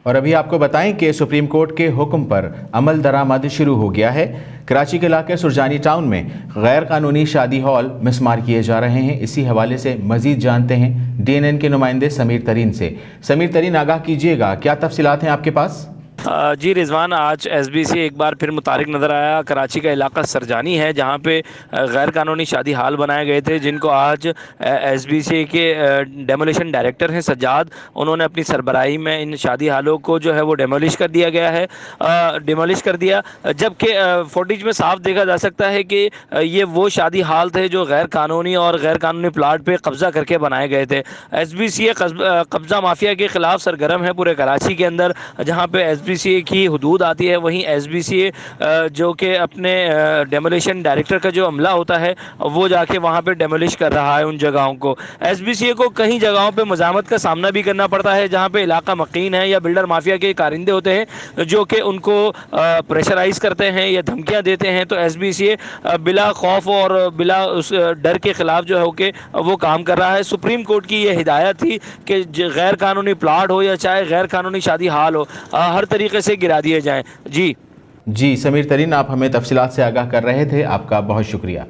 और अभी आपको बताएं कि सुप्रीम कोर्ट के हुक्म पर अमल दरामद शुरू हो गया है। कराची के इलाके सुरजानी टाउन में गैर कानूनी शादी हॉल मिसमार किए जा रहे हैं। इसी हवाले से मजीद जानते हैं DNN के नुमाइंदे समीर तरीन से। समीर तरीन, आगाह कीजिएगा, क्या तफसीलात हैं आपके पास? जी रिजवान, आज SBC एक बार फिर मुतारिक नज़र आया। कराची का इलाका सरजानी है जहाँ पे गैर कानूनी शादी हाल बनाए गए थे, जिनको आज SBC के डेमोलिशन डायरेक्टर हैं सज्जाद, उन्होंने अपनी सरबराही में इन शादी हालों को जो है वो डेमोलिश कर दिया गया है। डेमोलिश कर दिया, जबकि फुटेज में साफ देखा जा सकता है कि ये वो शादी हाल थे जो गैर कानूनी और गैर कानूनी प्लाट पे कब्जा करके बनाए गए थे। SBC कब्जा माफिया के खिलाफ सरगर्म है पूरे कराची के अंदर। जहाँ पे SBCA की हदूद आती है, वहीं SBCA जो कि अपने डेमोलिशन डायरेक्टर का जो अमला होता है वो जाके वहाँ पे डेमोलिश कर रहा है उन जगहों को। SBCA को कई जगहों पे मज़ामत का सामना भी करना पड़ता है, जहाँ पे इलाका मकीन है या बिल्डर माफिया के कारिंदे होते हैं जो कि उनको प्रेशराइज करते हैं या धमकियाँ देते हैं। तो SBCA बिला खौफ और बिला उस डर के खिलाफ जो है कि वो काम कर रहा है। सुप्रीम कोर्ट की ये हिदायत थी कि गैर कानूनी प्लाट हो या चाहे गैर कानूनी शादी हाल हो, हर तरीके से गिरा दिए जाएं। जी समीर तरीन, आप हमें तफसीलात से आगाह कर रहे थे, आपका बहुत शुक्रिया।